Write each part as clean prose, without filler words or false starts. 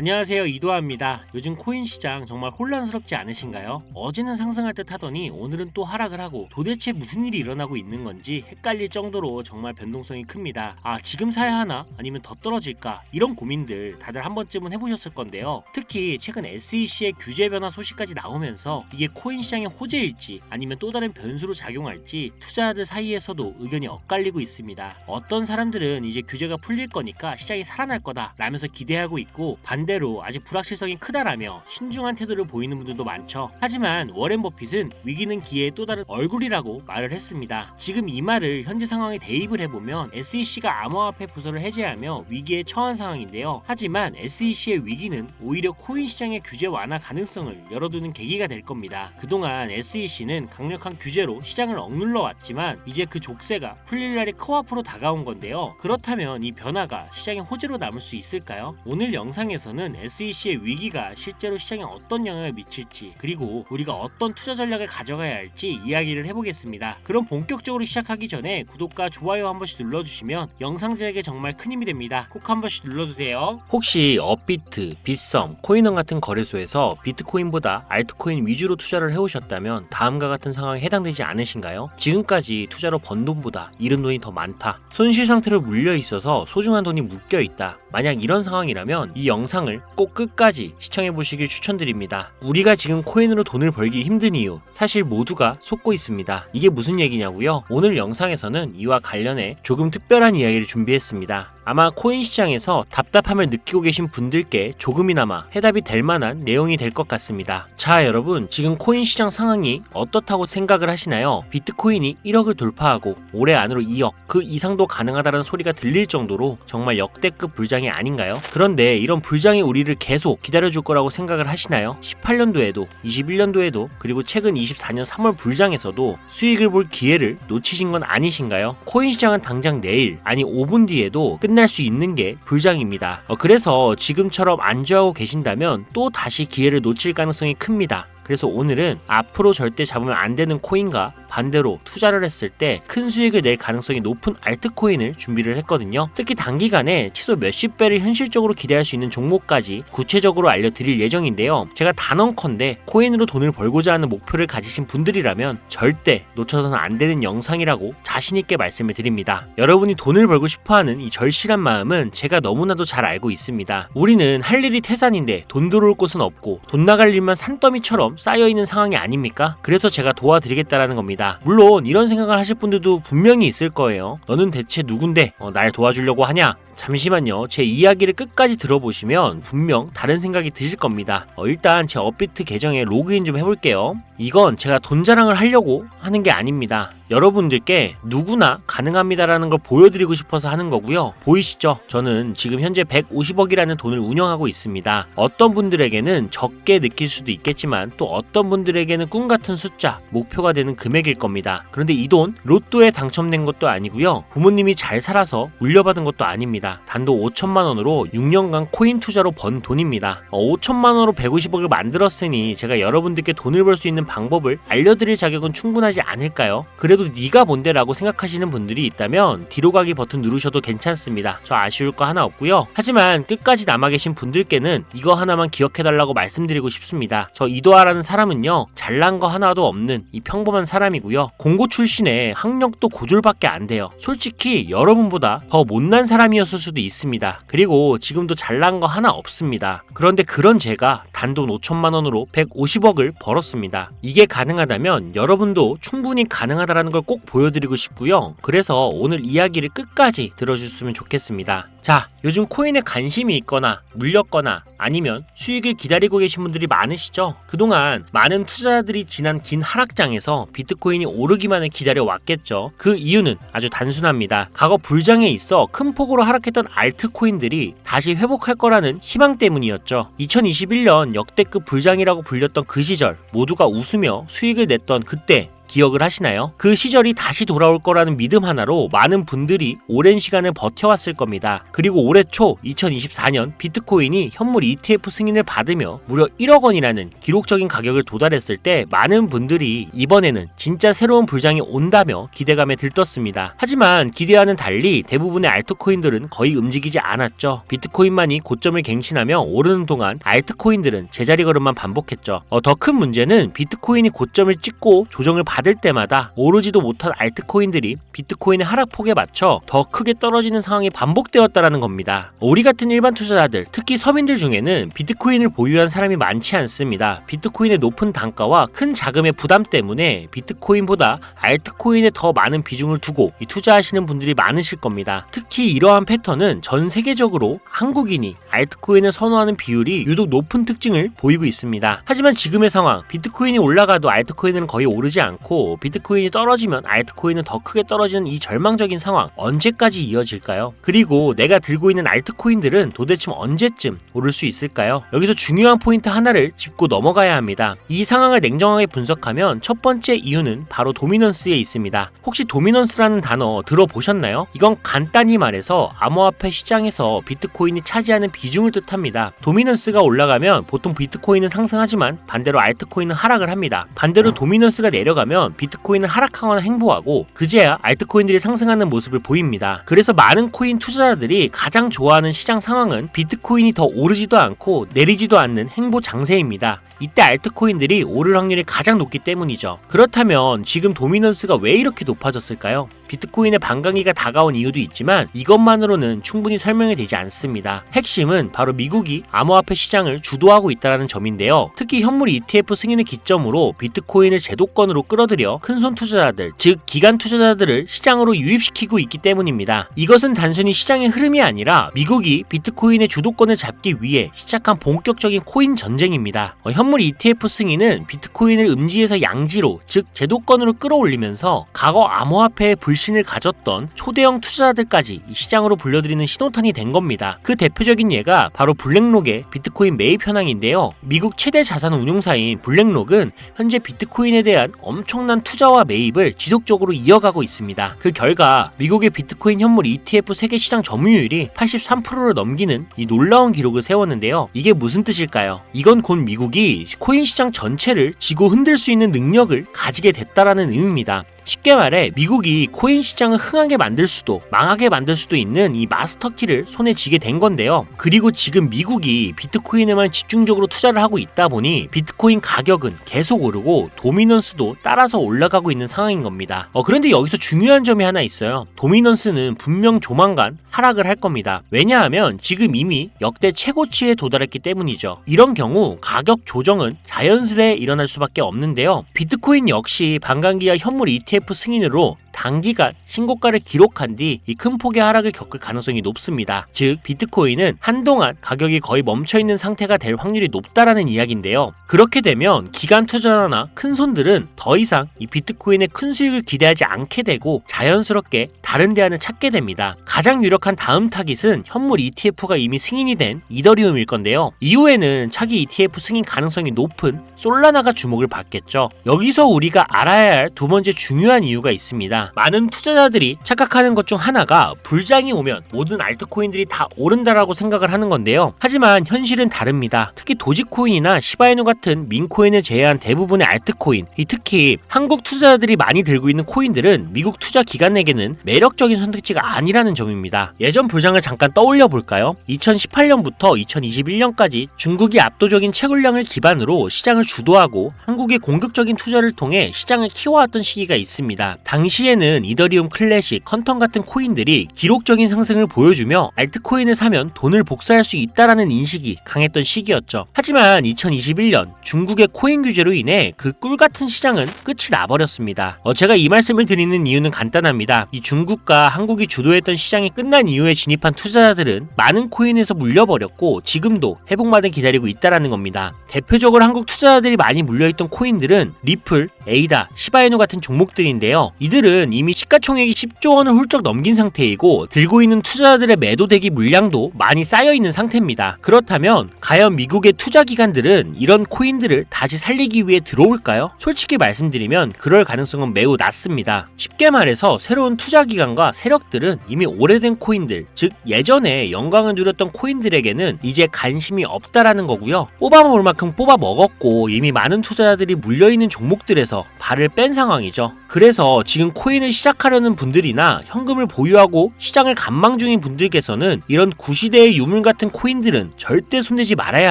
안녕하세요, 이도하입니다. 요즘 코인 시장 정말 혼란스럽지 않으신가요? 어제는 상승할 듯 하더니 오늘은 또 하락을 하고 도대체 무슨 일이 일어나고 있는 건지 헷갈릴 정도로 정말 변동성이 큽니다. 지금 사야 하나? 아니면 더 떨어질까? 이런 고민들 다들 한 번쯤은 해보셨을 건데요. 특히 최근 SEC의 규제 변화 소식까지 나오면서 이게 코인 시장의 호재일지 아니면 또 다른 변수로 작용할지 투자자들 사이에서도 의견이 엇갈리고 있습니다. 어떤 사람들은 이제 규제가 풀릴 거니까 시장이 살아날 거다 라면서 기대하고 있고, 반대로 아직 불확실성이 크다라며 신중한 태도를 보이는 분들도 많죠. 하지만 워렌 버핏은 위기는 기회의 또 다른 얼굴이라고 말을 했습니다. 지금 이 말을 현재 상황에 대입을 해보면 SEC가 암호화폐 부서를 해제하며 위기에 처한 상황인데요. 하지만 SEC의 위기는 오히려 코인 시장의 규제 완화 가능성을 열어두는 계기가 될 겁니다. 그동안 SEC는 강력한 규제로 시장을 억눌러 왔지만 이제 그 족쇄가 풀릴 날이 코앞으로 다가온 건데요. 그렇다면 이 변화가 시장의 호재로 남을 수 있을까요? 오늘 영상에서는 SEC의 위기가 실제로 시장에 어떤 영향을 미칠지, 그리고 우리가 어떤 투자 전략을 가져가야 할지 이야기를 해보겠습니다. 그럼 본격적으로 시작하기 전에 구독과 좋아요 한 번씩 눌러주시면 영상 제작에 정말 큰 힘이 됩니다. 꼭 한 번씩 눌러주세요. 혹시 업비트, 빗썸, 코인원 같은 거래소에서 비트코인보다 알트코인 위주로 투자를 해오셨다면 다음과 같은 상황에 해당되지 않으신가요? 지금까지 투자로 번 돈보다 잃은 돈이 더 많다, 손실 상태로 물려 있어서 소중한 돈이 묶여 있다. 만약 이런 상황이라면 이 영상을 꼭 끝까지 시청해 보시길 추천드립니다. 우리가 지금 코인으로 돈을 벌기 힘든 이유, 사실 모두가 속고 있습니다. 이게 무슨 얘기냐고요? 오늘 영상에서는 이와 관련해 조금 특별한 이야기를 준비했습니다. 아마 코인 시장에서 답답함을 느끼고 계신 분들께 조금이나마 해답이 될 만한 내용이 될 것 같습니다. 자, 여러분, 지금 코인 시장 상황이 어떻다고 생각을 하시나요? 비트코인이 1억을 돌파하고 올해 안으로 2억, 그 이상도 가능하다는 소리가 들릴 정도로 정말 역대급 불장이 아닌가요? 그런데 이런 불장이 우리를 계속 기다려줄 거라고 생각을 하시나요? 18년도에도 21년도에도 그리고 최근 24년 3월 불장에서도 수익을 볼 기회를 놓치신 건 아니신가요? 코인 시장은 당장 내일, 아니 5분 뒤에도 끝날 수 있는 게 불장입니다. 그래서 지금처럼 안주하고 계신다면 또 다시 기회를 놓칠 가능성이 큽니다. 그래서 오늘은 앞으로 절대 잡으면 안 되는 코인과 반대로 투자를 했을 때 큰 수익을 낼 가능성이 높은 알트코인을 준비를 했거든요. 특히 단기간에 최소 몇십 배를 현실적으로 기대할 수 있는 종목까지 구체적으로 알려드릴 예정인데요. 제가 단언컨대 코인으로 돈을 벌고자 하는 목표를 가지신 분들이라면 절대 놓쳐서는 안 되는 영상이라고 자신있게 말씀을 드립니다. 여러분이 돈을 벌고 싶어하는 이 절실한 마음은 제가 너무나도 잘 알고 있습니다. 우리는 할 일이 태산인데 돈 들어올 곳은 없고 돈 나갈 일만 산더미처럼 쌓여있는 상황이 아닙니까? 그래서 제가 도와드리겠다라는 겁니다. 물론 이런 생각을 하실 분들도 분명히 있을 거예요. 너는 대체 누군데 날 도와주려고 하냐? 잠시만요. 제 이야기를 끝까지 들어보시면 분명 다른 생각이 드실 겁니다. 일단 제 업비트 계정에 로그인 좀 해볼게요. 이건 제가 돈 자랑을 하려고 하는 게 아닙니다. 여러분들께 누구나 가능합니다라는 걸 보여드리고 싶어서 하는 거고요. 보이시죠? 저는 지금 현재 150억이라는 돈을 운영하고 있습니다. 어떤 분들에게는 적게 느낄 수도 있겠지만 또 어떤 분들에게는 꿈같은 숫자, 목표가 되는 금액일 겁니다. 그런데 이 돈 로또에 당첨된 것도 아니고요. 부모님이 잘 살아서 물려받은 것도 아닙니다. 단돈 5천만 원으로 6년간 코인 투자로 번 돈입니다. 5천만 원으로 150억을 만들었으니 제가 여러분들께 돈을 벌 수 있는 방법을 알려드릴 자격은 충분하지 않을까요? 그래도 네가 뭔데 라고 생각하시는 분들이 있다면 뒤로 가기 버튼 누르셔도 괜찮습니다. 저 아쉬울 거 하나 없고요. 하지만 끝까지 남아 계신 분들께는 이거 하나만 기억해달라고 말씀드리고 싶습니다. 저 이도하라는 사람은요, 잘난 거 하나도 없는 이 평범한 사람이고요. 공고 출신에 학력도 고졸밖에 안 돼요. 솔직히 여러분보다 더 못난 사람이었을 수도 있습니다. 그리고 지금도 잘난 거 하나 없습니다. 그런데 그런 제가 단돈 5천만 원으로 150억을 벌었습니다. 이게 가능하다면 여러분도 충분히 가능하다라는 걸 꼭 보여드리고 싶고요. 그래서 오늘 이야기를 끝까지 들어주셨으면 좋겠습니다. 자, 요즘 코인에 관심이 있거나 물렸거나 아니면 수익을 기다리고 계신 분들이 많으시죠? 그동안 많은 투자자들이 지난 긴 하락장에서 비트코인이 오르기만을 기다려 왔겠죠. 그 이유는 아주 단순합니다. 과거 불장에 있어 큰 폭으로 하락했던 알트코인들이 다시 회복할 거라는 희망 때문이었죠. 2021년 역대급 불장이라고 불렸던 그 시절 모두가 웃으며 수익을 냈던 그때 기억을 하시나요? 그 시절이 다시 돌아올 거라는 믿음 하나로 많은 분들이 오랜 시간을 버텨왔을 겁니다. 그리고 올해 초 2024년 비트코인이 현물 ETF 승인을 받으며 무려 1억 원이라는 기록적인 가격을 도달했을 때 많은 분들이 이번에는 진짜 새로운 불장이 온다며 기대감에 들떴습니다. 하지만 기대와는 달리 대부분의 알트코인들은 거의 움직이지 않았죠. 비트코인만이 고점을 갱신하며 오르는 동안 알트코인들은 제자리 걸음만 반복했죠. 더 큰 문제는 비트코인이 고점을 찍고 조정을 받을 때마다 오르지도 못한 알트코인들이 비트코인의 하락폭에 맞춰 더 크게 떨어지는 상황이 반복되었다라는 겁니다. 우리 같은 일반 투자자들, 특히 서민들 중에는 비트코인을 보유한 사람이 많지 않습니다. 비트코인의 높은 단가와 큰 자금의 부담 때문에 비트코인보다 알트코인에 더 많은 비중을 두고 투자하시는 분들이 많으실 겁니다. 특히 이러한 패턴은 전 세계적으로 한국인이 알트코인을 선호하는 비율이 유독 높은 특징을 보이고 있습니다. 하지만 지금의 상황, 비트코인이 올라가도 알트코인은 거의 오르지 않고 비트코인이 떨어지면 알트코인은 더 크게 떨어지는 이 절망적인 상황 언제까지 이어질까요? 그리고 내가 들고 있는 알트코인들은 도대체 언제쯤 오를 수 있을까요? 여기서 중요한 포인트 하나를 짚고 넘어가야 합니다. 이 상황을 냉정하게 분석하면 첫 번째 이유는 바로 도미넌스에 있습니다. 혹시 도미넌스라는 단어 들어보셨나요? 이건 간단히 말해서 암호화폐 시장에서 비트코인이 차지하는 비중을 뜻합니다. 도미넌스가 올라가면 보통 비트코인은 상승하지만 반대로 알트코인은 하락을 합니다. 반대로 도미넌스가 내려가면 비트코인은 하락하거나 행보하고 그제야 알트코인들이 상승하는 모습을 보입니다. 그래서 많은 코인 투자자들이 가장 좋아하는 시장 상황은 비트코인이 더 오르지도 않고 내리지도 않는 행보 장세입니다. 이때 알트코인들이 오를 확률이 가장 높기 때문이죠. 그렇다면 지금 도미넌스가 왜 이렇게 높아졌을까요? 비트코인의 반감기가 다가온 이유도 있지만 이것만으로는 충분히 설명이 되지 않습니다. 핵심은 바로 미국이 암호화폐 시장을 주도하고 있다는 점인데요. 특히 현물 ETF 승인을 기점으로 비트코인을 제도권으로 끌어들여 큰손 투자자들, 즉 기관 투자자들을 시장으로 유입시키고 있기 때문입니다. 이것은 단순히 시장의 흐름이 아니라 미국이 비트코인의 주도권을 잡기 위해 시작한 본격적인 코인 전쟁입니다. 현물 ETF 승인은 비트코인을 음지에서 양지로, 즉 제도권으로 끌어올리면서 과거 암호화폐의 불신을 가졌던 초대형 투자자들까지 시장으로 불려들이는 신호탄이 된 겁니다. 그 대표적인 예가 바로 블랙록의 비트코인 매입 현황인데요. 미국 최대 자산 운용사인 블랙록은 현재 비트코인에 대한 엄청난 투자와 매입을 지속적으로 이어가고 있습니다. 그 결과 미국의 비트코인 현물 ETF 세계 시장 점유율이 83%를 넘기는 이 놀라운 기록을 세웠는데요. 이게 무슨 뜻일까요? 이건 곧 미국이 코인 시장 전체를 쥐고 흔들 수 있는 능력을 가지게 됐다라는 의미입니다. 쉽게 말해 미국이 코인 시장을 흥하게 만들 수도 망하게 만들 수도 있는 이 마스터키를 손에 쥐게 된 건데요. 그리고 지금 미국이 비트코인에만 집중적으로 투자를 하고 있다 보니 비트코인 가격은 계속 오르고 도미넌스도 따라서 올라가고 있는 상황인 겁니다. 그런데 여기서 중요한 점이 하나 있어요. 도미넌스는 분명 조만간 하락을 할 겁니다. 왜냐하면 지금 이미 역대 최고치에 도달했기 때문이죠. 이런 경우 가격 조정은 자연스레 일어날 수밖에 없는데요. 비트코인 역시 반감기와 현물 ETF 승인으로 단기간 신고가를 기록한 뒤 이 큰 폭의 하락을 겪을 가능성이 높습니다. 즉 비트코인은 한동안 가격이 거의 멈춰있는 상태가 될 확률이 높다라는 이야기인데요. 그렇게 되면 기관 투자자나 큰 손들은 더 이상 이 비트코인의 큰 수익을 기대하지 않게 되고 자연스럽게 다른 대안을 찾게 됩니다. 가장 유력한 다음 타깃은 현물 ETF가 이미 승인이 된 이더리움일 건데요. 이후에는 차기 ETF 승인 가능성이 높은 솔라나가 주목을 받겠죠. 여기서 우리가 알아야 할 두 번째 중요한 이유가 있습니다. 많은 투자자들이 착각하는 것 중 하나가 불장이 오면 모든 알트코인들이 다 오른다라고 생각을 하는 건데요. 하지만 현실은 다릅니다. 특히 도지코인이나 시바이누 같은 민코인을 제외한 대부분의 알트코인, 특히 한국 투자자들이 많이 들고 있는 코인들은 미국 투자 기관에게는 매력적인 선택지가 아니라는 점입니다. 예전 불장을 잠깐 떠올려 볼까요? 2018년부터 2021년까지 중국이 압도적인 채굴량을 기반으로 시장을 주도하고 한국의 공격적인 투자를 통해 시장을 키워왔던 시기가 있습니다. 당시에는 이더리움 클래식, 컨텀 같은 코인들이 기록적인 상승을 보여주며 알트코인을 사면 돈을 복사할 수 있다라는 인식이 강했던 시기였죠. 하지만 2021년 중국의 코인 규제로 인해 그 꿀같은 시장은 끝이 나버렸습니다. 제가 이 말씀을 드리는 이유는 간단합니다. 이 중국과 한국이 주도했던 시장이 끝난 이후에 진입한 투자자들은 많은 코인에서 물려버렸고 지금도 회복마저 기다리고 있다라는 겁니다. 대표적으로 한국 투자자들이 많이 물려있던 코인들은 리플, 에이다, 시바이누 같은 종목들인데요. 이들은 이미 시가총액이 10조 원을 훌쩍 넘긴 상태이고 들고 있는 투자자들의 매도 대기 물량도 많이 쌓여 있는 상태입니다. 그렇다면 과연 미국의 투자 기관들은 이런 코인들을 다시 살리기 위해 들어올까요? 솔직히 말씀드리면 그럴 가능성은 매우 낮습니다. 쉽게 말해서 새로운 투자 기관과 세력들은 이미 오래된 코인들, 즉 예전에 영광을 누렸던 코인들에게는 이제 관심이 없다라는 거고요. 뽑아먹을 만큼 뽑아 먹었고 이미 많은 투자자들이 물려있는 종목들에서 발을 뺀 상황이죠. 그래서 지금 코인을 시작하려는 분들이나 현금을 보유하고 시장을 관망 중인 분들께서는 이런 구시대의 유물 같은 코인들은 절대 손대지 말아야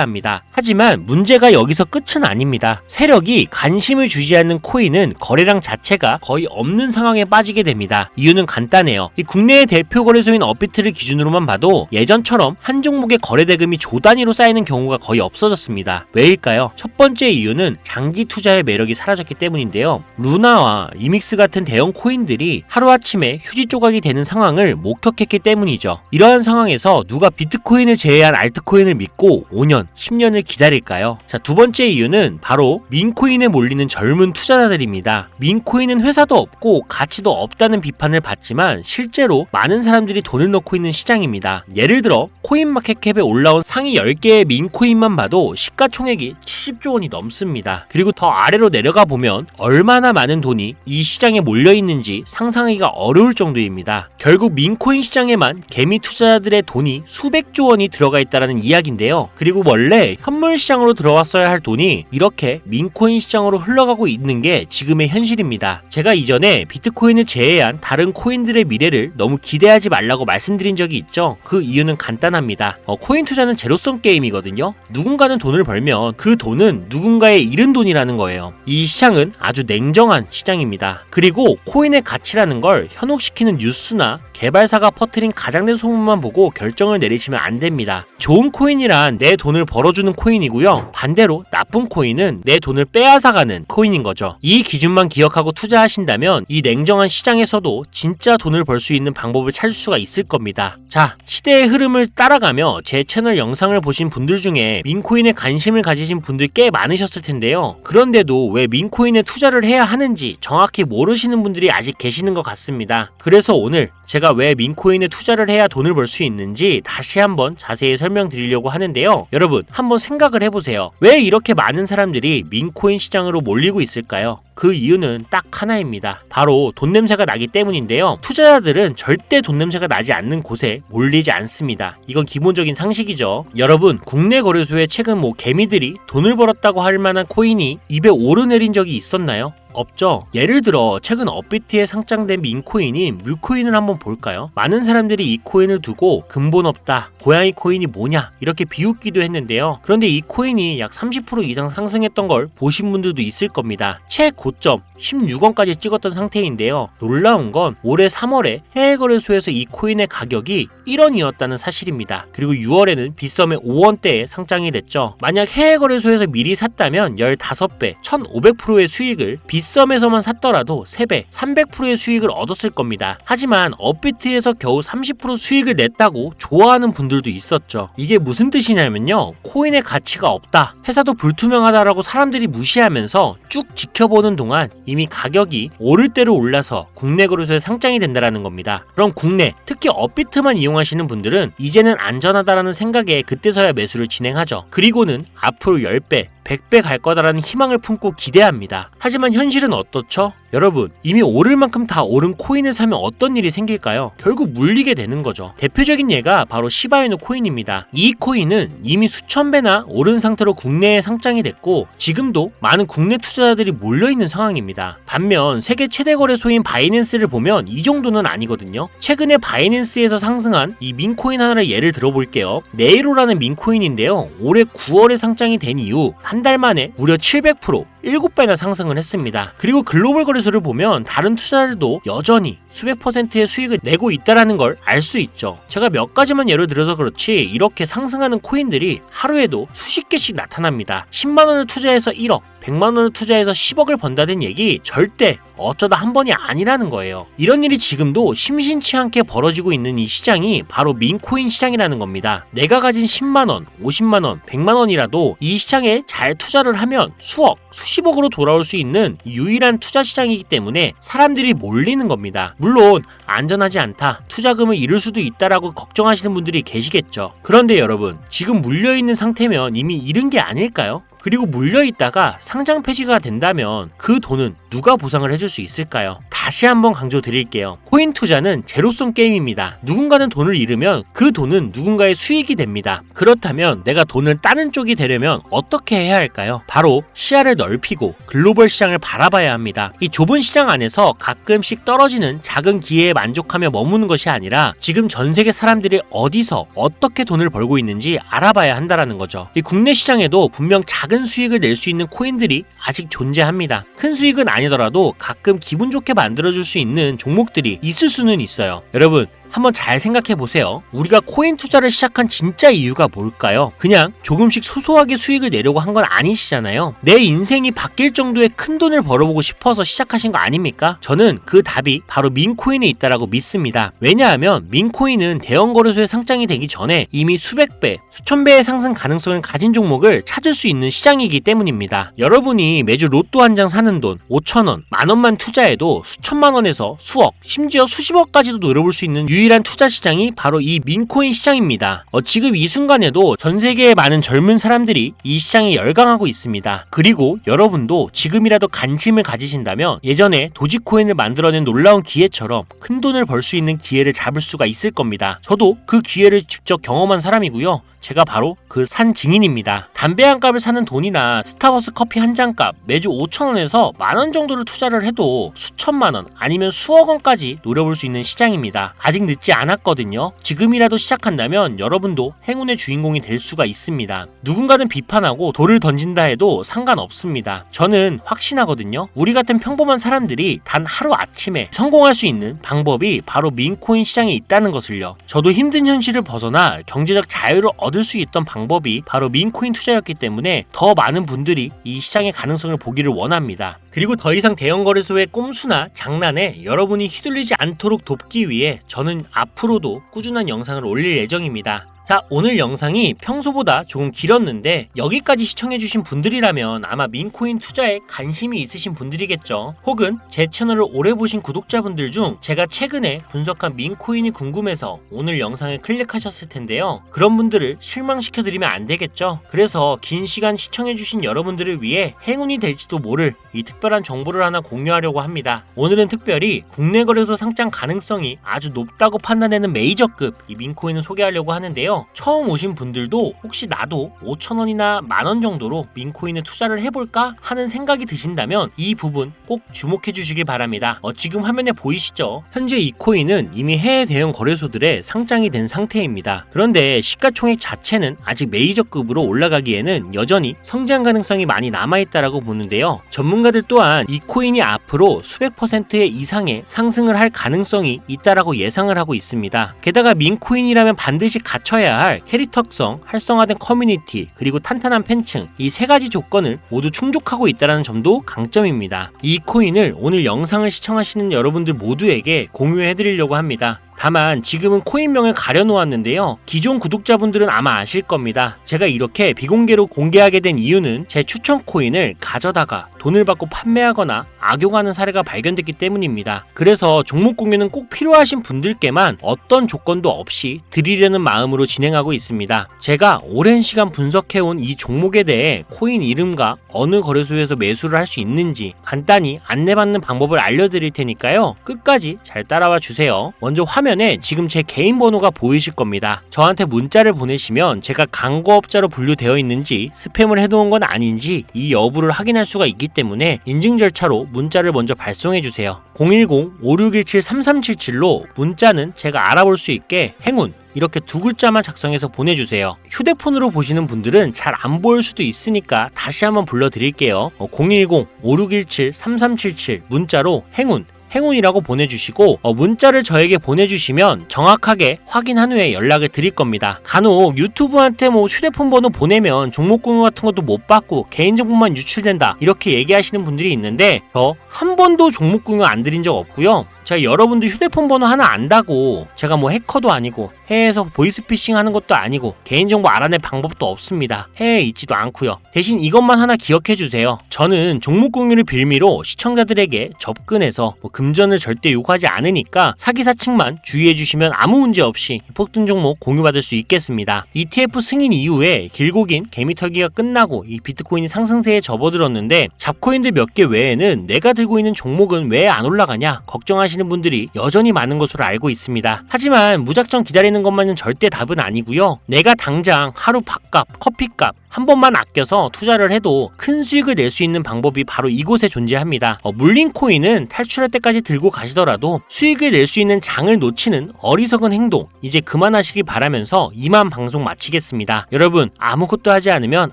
합니다. 하지만 문제가 여기서 끝은 아닙니다. 세력이 관심을 주지 않는 코인은 거래량 자체가 거의 없는 상황에 빠지게 됩니다. 이유는 간단해요. 이 국내의 대표 거래소인 업비트를 기준으로만 봐도 예전처럼 한 종목의 거래 대금이 조 단위로 쌓이는 경우가 거의 없어졌습니다. 왜일까요? 첫 번째 이유는 장기 투자의 매력이 사라졌기 때문인데요. 루나와 이믹스 같은 대형 코인들이 하루아침에 휴지 조각이 되는 상황을 목격했기 때문이죠. 이러한 상황에서 누가 비트코인을 제외한 알트코인을 믿고 5년, 10년을 기다릴까요? 자, 두 번째 이유는 바로 민코인에 몰리는 젊은 투자자들입니다. 민코인은 회사도 없고 가치도 없다는 비판을 받지만 실제로 많은 사람들이 돈을 넣고 있는 시장입니다. 예를 들어 코인마켓캡에 올라온 상위 10개의 민코인만 봐도 시가총액이 70조 원이 넘습니다. 그리고 더 아래로 내려가 보면 얼마나 많은 돈이 이 시장에 몰려 있는지 상상하기가 어려울 정도입니다. 결국 민코인 시장에만 개미 투자자들의 돈이 수백조 원이 들어가 있다는 이야기인데요. 그리고 원래 현물 시장으로 들어왔어야 할 돈이 이렇게 민코인 시장으로 흘러가고 있는 게 지금의 현실입니다. 제가 이전에 비트코인을 제외한 다른 코인들의 미래를 너무 기대하지 말라고 말씀드린 적이 있죠. 그 이유는 간단합니다. 코인 투자는 제로섬 게임이거든요. 누군가는 돈을 벌면 그 돈은 누군가의 잃은 돈이라는 거예요. 이 시장은 아주 냉정한 시장입니다. 그리고 코인의 가치라는 걸 현혹시키는 뉴스나 개발사가 퍼뜨린 가장된 소문만 보고 결정을 내리시면 안 됩니다. 좋은 코인이란 내 돈을 벌어주는 코인이고요. 반대로 나쁜 코인은 내 돈을 빼앗아가는 코인인 거죠. 이 기준만 기억하고 투자하신다면 이 냉정한 시장에서도 진짜 돈을 벌 수 있는 방법을 찾을 수가 있을 겁니다. 자, 시대의 흐름을 따라가며 제 채널 영상을 보신 분들 중에 민코인에 관심을 가지신 분들 꽤 많으셨을 텐데요. 그런데도 왜 민코인에 투자를 해야 하는지 정확히 모르시는 분들이 아직 계시는 것 같습니다. 그래서 오늘 제가 왜 민코인에 투자를 해야 돈을 벌 수 있는지 다시 한번 자세히 설명드리려고 하는데요. 여러분, 한번 생각을 해보세요. 왜 이렇게 많은 사람들이 민코인 시장으로 몰리고 있을까요? 그 이유는 딱 하나입니다. 바로 돈 냄새가 나기 때문인데요. 투자자들은 절대 돈 냄새가 나지 않는 곳에 몰리지 않습니다. 이건 기본적인 상식이죠. 여러분, 국내 거래소에 최근 개미들이 돈을 벌었다고 할 만한 코인이 입에 오르내린 적이 있었나요? 없죠. 예를 들어 최근 업비트에 상장된 민코인인 뮤코인을 한번 볼까요? 많은 사람들이 이 코인을 두고 근본 없다, 고양이 코인이 뭐냐 이렇게 비웃기도 했는데요. 그런데 이 코인이 약 30% 이상 상승했던 걸 보신 분들도 있을 겁니다. 최고점 16원까지 찍었던 상태인데요. 놀라운 건 올해 3월에 해외 거래소에서 이 코인의 가격이 1원이었다는 사실입니다. 그리고 6월에는 빗썸에 5원대에 상장이 됐죠. 만약 해외 거래소에서 미리 샀다면 15배, 1500%의 수익을 빗썸에서만 샀더라도 3배, 300%의 수익을 얻었을 겁니다. 하지만 업비트에서 겨우 30% 수익을 냈다고 좋아하는 분들도 있었죠. 이게 무슨 뜻이냐면요. 코인의 가치가 없다, 회사도 불투명하다라고 사람들이 무시하면서 쭉 지켜보는 동안 이미 가격이 오를 대로 올라서 국내 거래소에 상장이 된다는 겁니다. 그럼 국내, 특히 업비트만 이용하시는 분들은 이제는 안전하다라는 생각에 그때서야 매수를 진행하죠. 그리고는 앞으로 10배, 100배 갈 거다라는 희망을 품고 기대합니다. 하지만 현실은 어떻죠? 여러분, 이미 오를 만큼 다 오른 코인을 사면 어떤 일이 생길까요? 결국 물리게 되는 거죠. 대표적인 예가 바로 시바이누 코인입니다. 이 코인은 이미 수천 배나 오른 상태로 국내에 상장이 됐고 지금도 많은 국내 투자자들이 몰려있는 상황입니다. 반면 세계 최대 거래소인 바이낸스를 보면 이 정도는 아니거든요. 최근에 바이낸스에서 상승한 이 민코인 하나를 예를 들어볼게요. 네이로라는 민코인인데요. 올해 9월에 상장이 된 이후 한 달 만에 무려 700%, 7배나 상승을 했습니다. 그리고 글로벌 거래소를 보면 다른 투자자들도 여전히 수백 퍼센트의 수익을 내고 있다라는 걸 알 수 있죠. 제가 몇 가지만 예를 들어서 그렇지 이렇게 상승하는 코인들이 하루에도 수십 개씩 나타납니다. 10만 원을 투자해서 1억, 100만 원을 투자해서 10억을 번다는 얘기 절대 어쩌다 한 번이 아니라는 거예요. 이런 일이 지금도 심심치 않게 벌어지고 있는 이 시장이 바로 민코인 시장이라는 겁니다. 내가 가진 10만 원, 50만 원, 100만 원이라도 이 시장에 잘 투자를 하면 수억, 수십억으로 돌아올 수 있는 유일한 투자 시장이기 때문에 사람들이 몰리는 겁니다. 물론 안전하지 않다, 투자금을 잃을 수도 있다라고 걱정하시는 분들이 계시겠죠. 그런데 여러분, 지금 물려있는 상태면 이미 잃은 게 아닐까요? 그리고 물려있다가 상장 폐지가 된다면 그 돈은 누가 보상을 해줄 수 있을까요? 다시 한번 강조드릴게요. 코인 투자는 제로섬 게임입니다. 누군가는 돈을 잃으면 그 돈은 누군가의 수익이 됩니다. 그렇다면 내가 돈을 따는 쪽이 되려면 어떻게 해야 할까요? 바로 시야를 넓히고 글로벌 시장을 바라봐야 합니다. 이 좁은 시장 안에서 가끔씩 떨어지는 작은 기회에 만족하며 머무는 것이 아니라 지금 전 세계 사람들이 어디서 어떻게 돈을 벌고 있는지 알아봐야 한다는 거죠. 이 국내 시장에도 분명 작은 수익을 낼 수 있는 코인들이 아직 존재합니다. 큰 수익은 아니더라도 가끔 기분 좋게 만들어줄 수 있는 종목들이 있을 수는 있어요. 여러분, 한번 잘 생각해 보세요. 우리가 코인 투자를 시작한 진짜 이유가 뭘까요? 그냥 조금씩 소소하게 수익을 내려고 한 건 아니시잖아요. 내 인생이 바뀔 정도의 큰 돈을 벌어보고 싶어서 시작하신 거 아닙니까? 저는 그 답이 바로 민코인에 있다라고 믿습니다. 왜냐하면 민코인은 대형 거래소에 상장이 되기 전에 이미 수백 배, 수천 배의 상승 가능성을 가진 종목을 찾을 수 있는 시장이기 때문입니다. 여러분이 매주 로또 한 장 사는 돈 5,000원, 만원만 투자해도 수천만 원에서 수억, 심지어 수십억까지도 노려볼 수 있는 유일한 투자 시장이 바로 이 민코인 시장입니다. 지금 이 순간에도 전 세계의 많은 젊은 사람들이 이 시장에 열광하고 있습니다. 그리고 여러분도 지금이라도 관심을 가지신다면 예전에 도지코인을 만들어낸 놀라운 기회처럼 큰 돈을 벌 수 있는 기회를 잡을 수가 있을 겁니다. 저도 그 기회를 직접 경험한 사람이고요. 제가 바로 그 산 증인입니다. 담배 한 값을 사는 돈이나 스타벅스 커피 한 잔 값 매주 5,000원에서 만원 정도를 투자를 해도 수천만 원 아니면 수억 원까지 노려볼 수 있는 시장입니다. 아직 늦지 않았거든요. 지금이라도 시작한다면 여러분도 행운의 주인공이 될 수가 있습니다. 누군가는 비판하고 돌을 던진다 해도 상관없습니다. 저는 확신하거든요. 우리 같은 평범한 사람들이 단 하루 아침에 성공할 수 있는 방법이 바로 민코인 시장에 있다는 것을요. 저도 힘든 현실을 벗어나 경제적 자유를 얻을 수 있던 방법이 바로 민코인 투자였기 때문에 더 많은 분들이 이 시장의 가능성을 보기를 원합니다. 그리고 더 이상 대형 거래소의 꼼수나 장난에 여러분이 휘둘리지 않도록 돕기 위해 저는 앞으로도 꾸준한 영상을 올릴 예정입니다. 자, 오늘 영상이 평소보다 조금 길었는데 여기까지 시청해주신 분들이라면 아마 민코인 투자에 관심이 있으신 분들이겠죠. 혹은 제 채널을 오래 보신 구독자분들 중 제가 최근에 분석한 민코인이 궁금해서 오늘 영상을 클릭하셨을 텐데요. 그런 분들을 실망시켜드리면 안 되겠죠. 그래서 긴 시간 시청해주신 여러분들을 위해 행운이 될지도 모를 이 특별한 정보를 하나 공유하려고 합니다. 오늘은 특별히 국내 거래소 상장 가능성이 아주 높다고 판단되는 메이저급 이 민코인을 소개하려고 하는데요. 처음 오신 분들도 혹시 나도 5,000원이나 만원 정도로 민코인에 투자를 해볼까 하는 생각이 드신다면 이 부분 꼭 주목해 주시길 바랍니다. 지금 화면에 보이시죠? 현재 이 코인은 이미 해외 대형 거래소들에 상장이 된 상태입니다. 그런데 시가총액 자체는 아직 메이저급으로 올라가기에는 여전히 성장 가능성이 많이 남아있다라고 보는데요. 전문가들 또한 이 코인이 앞으로 수백 퍼센트의 이상의 상승을 할 가능성이 있다라고 예상을 하고 있습니다. 게다가 민코인이라면 반드시 갖춰야 할 캐릭터성, 활성화된 커뮤니티, 그리고 탄탄한 팬층 이 세 가지 조건을 모두 충족하고 있다는 점도 강점입니다. 이 코인을 오늘 영상을 시청하시는 여러분들 모두에게 공유해드리려고 합니다. 다만 지금은 코인명을 가려놓았는데요. 기존 구독자분들은 아마 아실 겁니다. 제가 이렇게 비공개로 공개하게 된 이유는 제 추천 코인을 가져다가 돈을 받고 판매하거나 악용하는 사례가 발견됐기 때문입니다. 그래서 종목 공유는 꼭 필요하신 분들께만 어떤 조건도 없이 드리려는 마음으로 진행하고 있습니다. 제가 오랜 시간 분석해온 이 종목에 대해 코인 이름과 어느 거래소에서 매수를 할 수 있는지 간단히 안내받는 방법을 알려드릴 테니까요. 끝까지 잘 따라와 주세요. 먼저 화면에 지금 제 개인 번호가 보이실 겁니다. 저한테 문자를 보내시면 제가 광고업자로 분류되어 있는지 스팸을 해놓은 건 아닌지 이 여부를 확인할 수가 있기 때문에 인증 절차로 문자를 먼저 발송해 주세요. 010-5617-3377로 문자는 제가 알아볼 수 있게 행운 이렇게 두 글자만 작성해서 보내주세요. 휴대폰으로 보시는 분들은 잘 안 보일 수도 있으니까 다시 한번 불러드릴게요. 010-5617-3377 문자로 행운 행운이라고 보내주시고 문자를 저에게 보내주시면 정확하게 확인한 후에 연락을 드릴 겁니다. 간혹 유튜브한테 휴대폰 번호 보내면 종목 공유 같은 것도 못 받고 개인정보만 유출된다 이렇게 얘기하시는 분들이 있는데 저 한 번도 종목 공유 안 드린 적 없고요. 제가 여러분들 휴대폰 번호 하나 안다고 제가 해커도 아니고 해외에서 보이스피싱 하는 것도 아니고 개인정보 알아낼 방법도 없습니다. 해외에 있지도 않고요. 대신 이것만 하나 기억해 주세요. 저는 종목 공유를 빌미로 시청자들에게 접근해서 금전을 절대 요구하지 않으니까 사기사칭만 주의해 주시면 아무 문제 없이 폭등 종목 공유받을 수 있겠습니다. ETF 승인 이후에 길고 긴 개미털기가 끝나고 이 비트코인이 상승세에 접어들었는데 잡코인들 몇 개 외에는 내가 들고 있는 종목은 왜 안 올라가냐 걱정하시는 분들이 여전히 많은 것으로 알고 있습니다. 하지만 무작정 기다리는 것만은 절대 답은 아니고요. 내가 당장 하루 밥값, 커피값 한 번만 아껴서 투자를 해도 큰 수익을 낼 수 있는 방법이 바로 이곳에 존재합니다. 물린 코인은 탈출할 때까지 들고 가시더라도 수익을 낼 수 있는 장을 놓치는 어리석은 행동 이제 그만하시길 바라면서 이만 방송 마치겠습니다. 여러분 아무것도 하지 않으면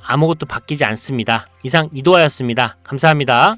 아무것도 바뀌지 않습니다. 이상 이도하였습니다. 감사합니다.